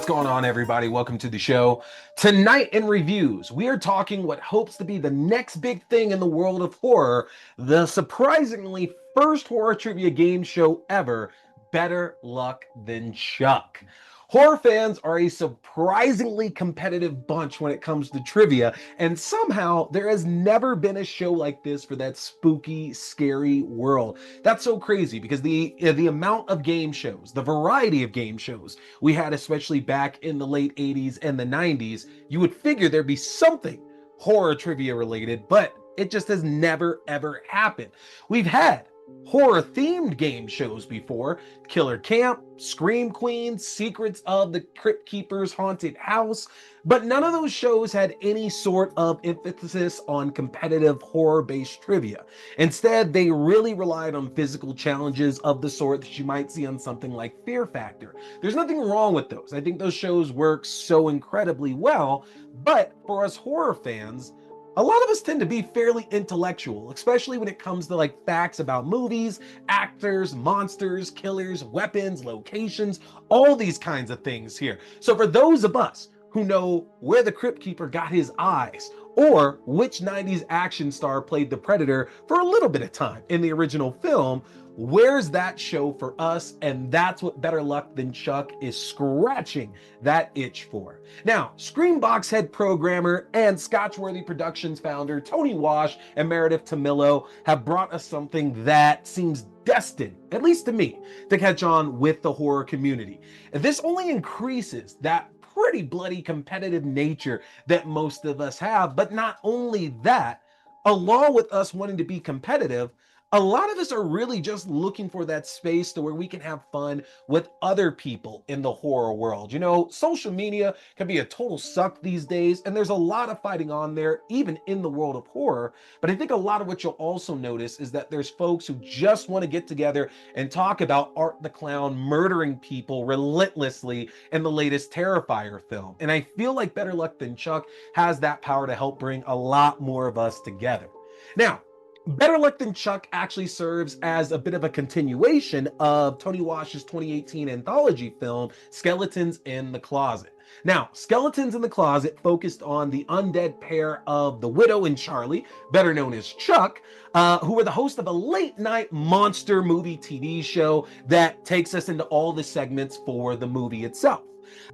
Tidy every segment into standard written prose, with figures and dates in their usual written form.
What's going on, everybody? Welcome to the show. Tonight in reviews, we are talking what hopes to be the next big thing in the world of horror, the surprisingly first horror trivia game show ever, Better Luck Than Chuck. Horror fans are a surprisingly competitive bunch when it comes to trivia, and somehow there has never been a show like this for that spooky, scary world. That's so crazy because the amount of game shows, the variety of game shows we had, especially back in the late 80s and the 90s, you would figure there'd be something horror trivia related, but it just has never ever happened. We've had horror themed game shows before: Killer Camp, Scream Queen, Secrets of the Crypt Keeper's Haunted House, but none of those shows had any sort of emphasis on competitive horror based trivia. Instead, they really relied on physical challenges of the sort that you might see on something like Fear Factor. There's nothing wrong with those. I think those shows work so incredibly well, but for us horror fans, a lot of us tend to be fairly intellectual, especially when it comes to like facts about movies, actors, monsters, killers, weapons, locations, all these kinds of things here. So for those of us who know where the Crypt Keeper got his eyes, or which 90s action star played the Predator for a little bit of time in the original film, where's that show for us? And that's what Better Luck Than Chuck is scratching that itch for. Now, Screambox head programmer and Scotchworthy Productions founder Tony Wash and Meredith Tomillo have brought us something that seems destined, at least to me, to catch on with the horror community. This only increases that pretty bloody competitive nature that most of us have. But not only that, along with us wanting to be competitive, a lot of us are really just looking for that space to where we can have fun with other people in the horror world. You know, social media can be a total suck these days, and there's a lot of fighting on there, even in the world of horror. But I think a lot of what you'll also notice is that there's folks who just want to get together and talk about Art the Clown murdering people relentlessly in the latest Terrifier film. And I feel like Better Luck Than Chuck has that power to help bring a lot more of us together. Now, Better Luck Than Chuck actually serves as a bit of a continuation of Tony Wash's 2018 anthology film, Skeletons in the Closet. Now, Skeletons in the Closet focused on the undead pair of the Widow and Charlie, better known as Chuck, who were the host of a late night monster movie TV show that takes us into all the segments for the movie itself.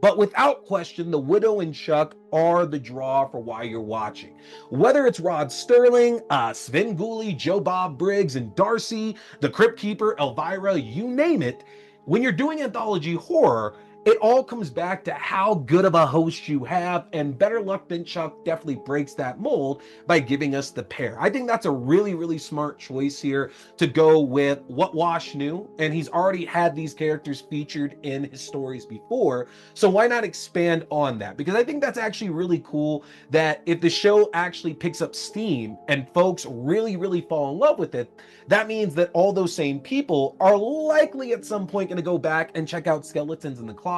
But without question, the Widow and Chuck are the draw for why you're watching. Whether it's Rod Sterling, Sven Gulli, Joe Bob Briggs, and Darcy, the Crypt Keeper, Elvira, you name it, when you're doing anthology horror, it all comes back to how good of a host you have, and Better Luck Than Chuck definitely breaks that mold by giving us the pair. I think that's a really, really smart choice here to go with what Wash knew, and he's already had these characters featured in his stories before, so why not expand on that? Because I think that's actually really cool that if the show actually picks up steam and folks really, really fall in love with it, that means that all those same people are likely at some point going to go back and check out Skeletons in the Closet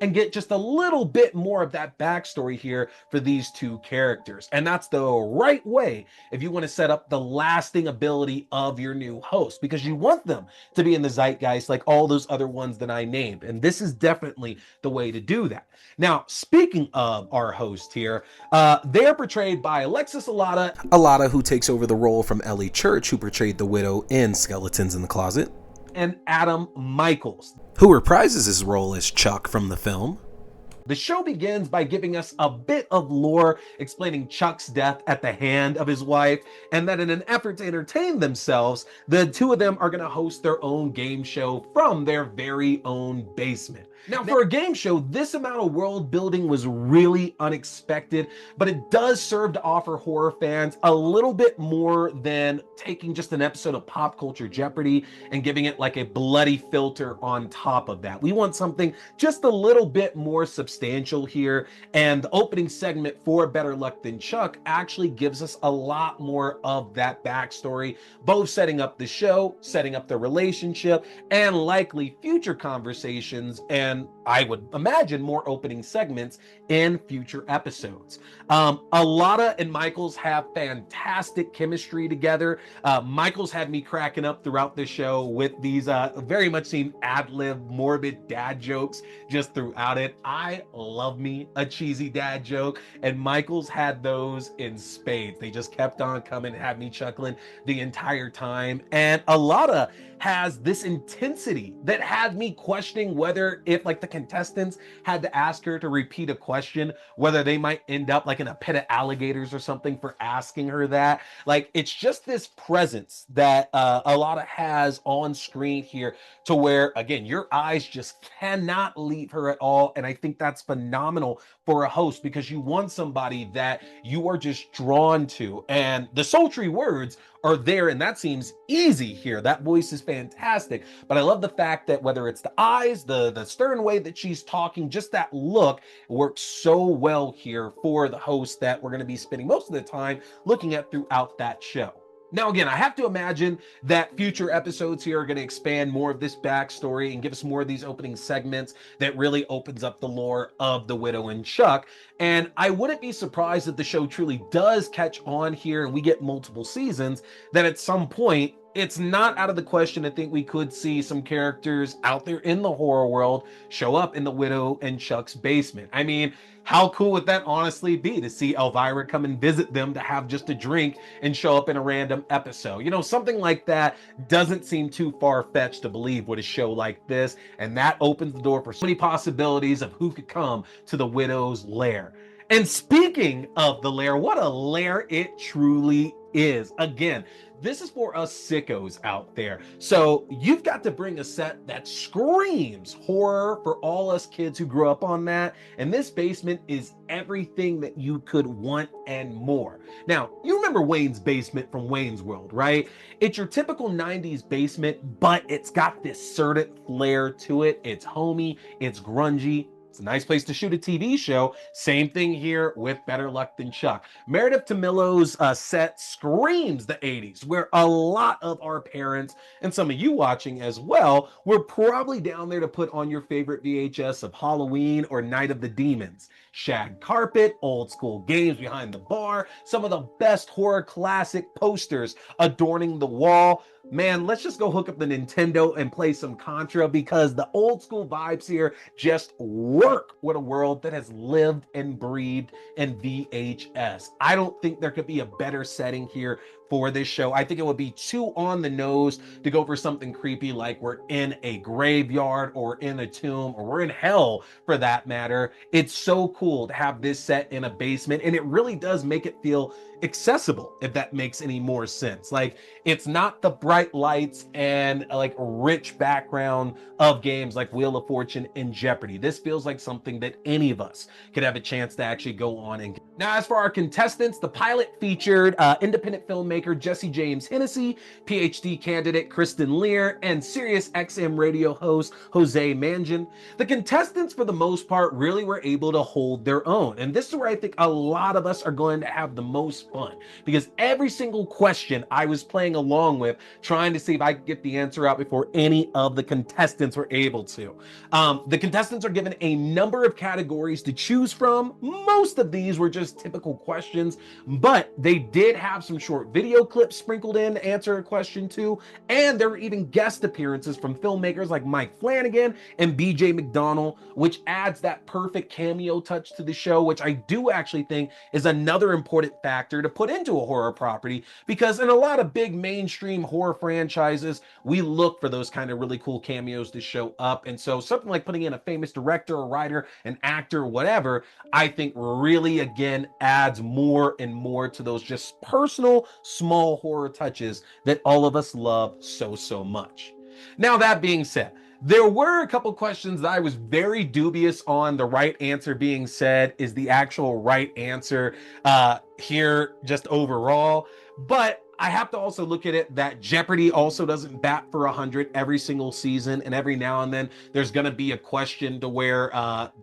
and get just a little bit more of that backstory here for these two characters. And that's the right way if you want to set up the lasting ability of your new host, because you want them to be in the zeitgeist like all those other ones that I named. And this is definitely the way to do that. Now, speaking of our host here, they're portrayed by Alexis Alada, who takes over the role from Ellie Church, who portrayed the Widow in Skeletons in the Closet, and Adam Michaels, who reprises his role as Chuck from the film. The show begins by giving us a bit of lore explaining Chuck's death at the hand of his wife, and that in an effort to entertain themselves, the two of them are going to host their own game show from their very own basement. Now, for a game show, this amount of world building was really unexpected, but it does serve to offer horror fans a little bit more than taking just an episode of Pop Culture Jeopardy and giving it like a bloody filter on top of that. We want something just a little bit more substantial here, and the opening segment for Better Luck Than Chuck actually gives us a lot more of that backstory, both setting up the show, setting up the relationship, and likely future conversations and and I would imagine more opening segments in future episodes. Alana and Michaels have fantastic chemistry together. Michaels had me cracking up throughout the show with these very much seen ad-lib morbid dad jokes just throughout it. I love me a cheesy dad joke, and Michaels had those in spades. They just kept on coming and had me chuckling the entire time. And Alana has this intensity that had me questioning whether, if like the contestants had to ask her to repeat a question, whether they might end up like in a pit of alligators or something for asking her that. Like, it's just this presence that Alana has on screen here, to where, again, your eyes just cannot leave her at all. And I think that's phenomenal for a host, because you want somebody that you are just drawn to. And the sultry words are there, and that seems easy here. That voice is fantastic. But I love the fact that whether it's the eyes, the stern way that she's talking, just that look works so well here for the host that we're going to be spending most of the time looking at throughout that show. Now, again, I have to imagine that future episodes here are going to expand more of this backstory and give us more of these opening segments that really opens up the lore of the Widow and Chuck. And I wouldn't be surprised if the show truly does catch on here and we get multiple seasons, that at some point, it's not out of the question. I think we could see some characters out there in the horror world show up in the Widow and Chuck's basement. I mean, how cool would that honestly be to see Elvira come and visit them to have just a drink and show up in a random episode? You know, something like that doesn't seem too far-fetched to believe with a show like this, and that opens the door for so many possibilities of who could come to the Widow's lair. And speaking of the lair, what a lair it truly is. Again, this is for us sickos out there. So you've got to bring a set that screams horror for all us kids who grew up on that. And this basement is everything that you could want and more. Now, you remember Wayne's basement from Wayne's World, right? It's your typical 90s basement, but it's got this certain flair to it. It's homey, it's grungy. It's a nice place to shoot a TV show. Same thing here with Better Luck Than Chuck. Meredith Tomillo's set screams the 80s, where a lot of our parents, and some of you watching as well, were probably down there to put on your favorite VHS of Halloween or Night of the Demons. Shag carpet, old school games behind the bar, some of the best horror classic posters adorning the wall. Man, let's just go hook up the Nintendo and play some Contra, because the old school vibes here just work with a world that has lived and breathed in VHS. I don't think there could be a better setting here for this show. I think it would be too on the nose to go for something creepy like we're in a graveyard or in a tomb or we're in hell for that matter. It's so cool to have this set in a basement, and it really does make it feel accessible, if that makes any more sense. Like, it's not the bright lights and like rich background of games like Wheel of Fortune and Jeopardy. This feels like something that any of us could have a chance to actually go on and get. Now, as for our contestants, the pilot featured independent filmmaker Jesse James Hennessy, PhD candidate Kristen Lear, and Sirius XM radio host Jose Mangin. The contestants, for the most part, really were able to hold their own. And this is where I think a lot of us are going to have the most fun, because every single question I was playing along with, trying to see if I could get the answer out before any of the contestants were able to. The contestants are given a number of categories to choose from. Most of these were just typical questions, but they did have some short video clips sprinkled in to answer a question too. And there were even guest appearances from filmmakers like Mike Flanagan and BJ McDonnell, which adds that perfect cameo touch to the show, which I do actually think is another important factor to put into a horror property, because in a lot of big mainstream horror franchises, we look for those kind of really cool cameos to show up. And so something like putting in a famous director or writer, an actor, whatever, I think really, again, adds more and more to those just personal, small horror touches that all of us love so much. Now, that being said, there were a couple questions that I was very dubious on the right answer being said is the actual right answer here just overall. But I have to also look at it that Jeopardy also doesn't bat for 100 every single season, and every now and then there's going to be a question to where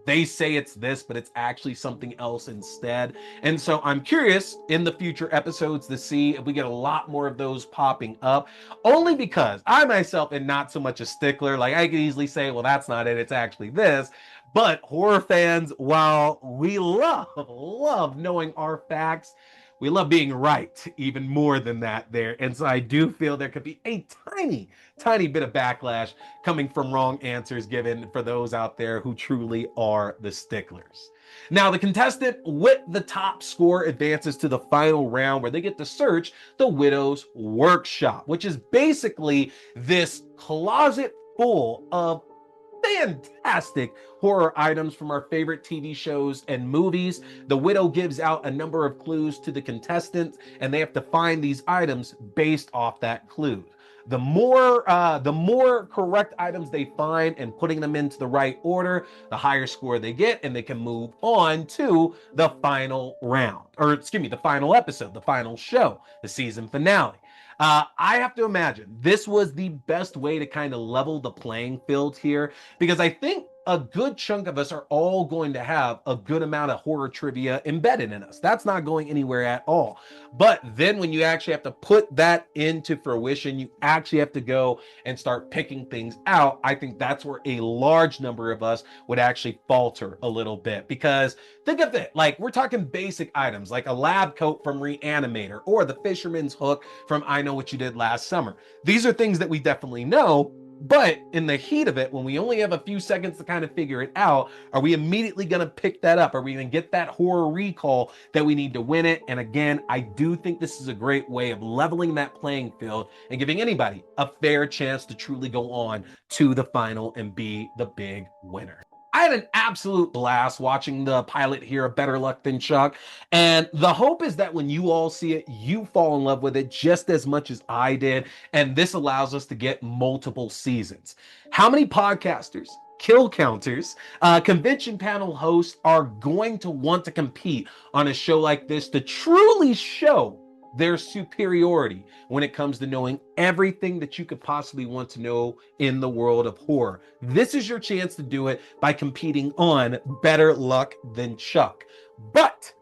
they say it's this, but it's actually something else instead. And so I'm curious in the future episodes to see if we get a lot more of those popping up, only because I myself am not so much a stickler. Like I could easily say, well, that's not it, it's actually this. But horror fans, while we love knowing our facts, we love being right even more than that there. And so I do feel there could be a tiny bit of backlash coming from wrong answers given for those out there who truly are the sticklers. Now, the contestant with the top score advances to the final round where they get to search the Widow's Workshop, which is basically this closet full of fantastic horror items from our favorite TV shows and movies. The Widow gives out a number of clues to the contestants, and they have to find these items based off that clue. The more correct items they find and putting them into the right order, the higher score they get, and they can move on to the final round, or excuse me, the final episode, the final show, the season finale. I have to imagine this was the best way to kind of level the playing field here, because I think a good chunk of us are all going to have a good amount of horror trivia embedded in us. That's not going anywhere at all. But then when you actually have to put that into fruition, you actually have to go and start picking things out. I think that's where a large number of us would actually falter a little bit, because think of it like we're talking basic items like a lab coat from Reanimator or the fisherman's hook from I Know What You Did Last Summer. These are things that we definitely know. But in the heat of it, when we only have a few seconds to kind of figure it out, are we immediately going to pick that up? Are we going to get that horror recall that we need to win it? And again, I do think this is a great way of leveling that playing field and giving anybody a fair chance to truly go on to the final and be the big winner. I had an absolute blast watching the pilot here of Better Luck Than Chuck. And the hope is that when you all see it, you fall in love with it just as much as I did. And this allows us to get multiple seasons. How many podcasters, kill counters, convention panel hosts are going to want to compete on a show like this to truly show their superiority when it comes to knowing everything that you could possibly want to know in the world of horror? This is your chance to do it by competing on Better Luck Than Chuck. But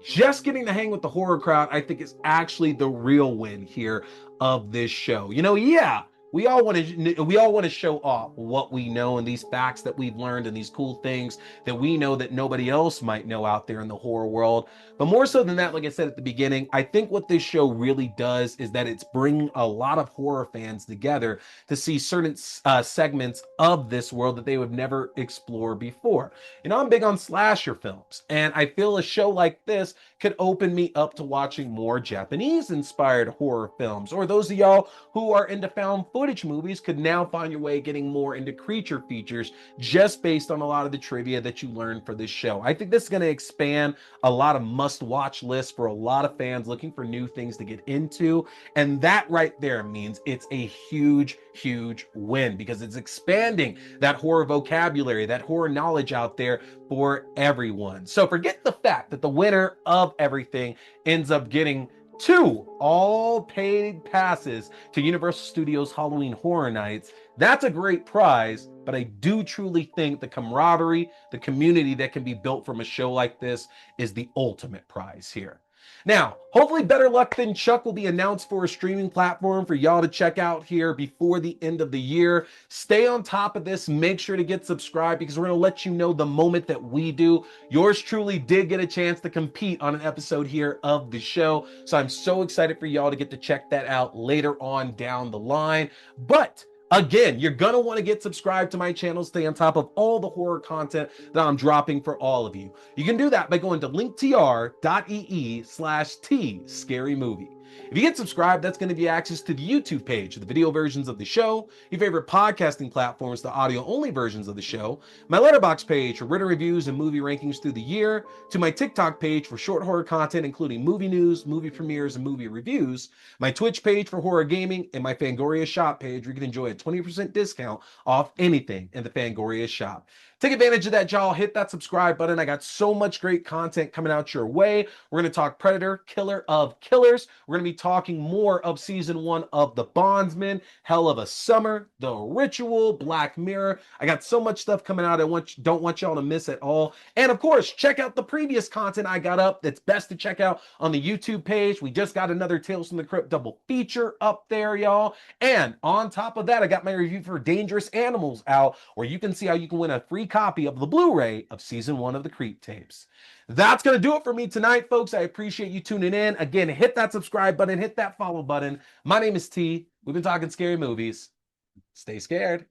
just getting to hang with the horror crowd, I think, is actually the real win here of this show. Yeah, we all want to show off what we know and these facts that we've learned and these cool things that we know that nobody else might know out there in the horror world. But more so than that, like I said at the beginning, I think what this show really does is that it's bringing a lot of horror fans together to see certain segments of this world that they would never explore before. I'm big on slasher films, and I feel a show like this could open me up to watching more Japanese-inspired horror films, or those of y'all who are into found footage movies could now find your way getting more into creature features just based on a lot of the trivia that you learned for this show. I think this is going to expand a lot of must-watch lists for a lot of fans looking for new things to get into, and that right there means it's a huge win, because it's expanding that horror vocabulary, that horror knowledge out there for everyone. So forget the fact that the winner of everything ends up getting 2 all paid passes to Universal Studios Halloween Horror Nights. That's a great prize, but I do truly think the camaraderie, the community that can be built from a show like this is the ultimate prize here. Now, hopefully Better Luck Than Chuck will be announced for a streaming platform for y'all to check out here before the end of the year. Stay on top of this. Make sure to get subscribed, because we're going to let you know the moment that we do. Yours truly did get a chance to compete on an episode here of the show. So I'm so excited for y'all to get to check that out later on down the line. But again, you're going to want to get subscribed to my channel, stay on top of all the horror content that I'm dropping for all of you. You can do that by going to linktr.ee/T-Scary-Movie. If you get subscribed, that's going to be access to the YouTube page, the video versions of the show, your favorite podcasting platforms, the audio-only versions of the show, my Letterboxd page for written reviews and movie rankings through the year, to my TikTok page for short horror content, including movie news, movie premieres, and movie reviews, my Twitch page for horror gaming, and my Fangoria shop page where you can enjoy a 20% discount off anything in the Fangoria shop. Take advantage of that, y'all. Hit that subscribe button. I got so much great content coming out your way. We're going to talk Predator, Killer of Killers. We're going to be talking more of season 1 of The Bondsman, Hell of a Summer, The Ritual, Black Mirror. I got so much stuff coming out. Don't want y'all to miss it all. And of course, check out the previous content I got up that's best to check out on the YouTube page. We just got another Tales from the Crypt double feature up there, y'all. And on top of that, I got my review for Dangerous Animals out, where you can see how you can win a free copy of the Blu-ray of season 1 of the Creep Tapes. That's going to do it for me tonight, folks. I appreciate you tuning in. Again, hit that subscribe button, hit that follow button. My name is T. We've been talking scary movies. Stay scared.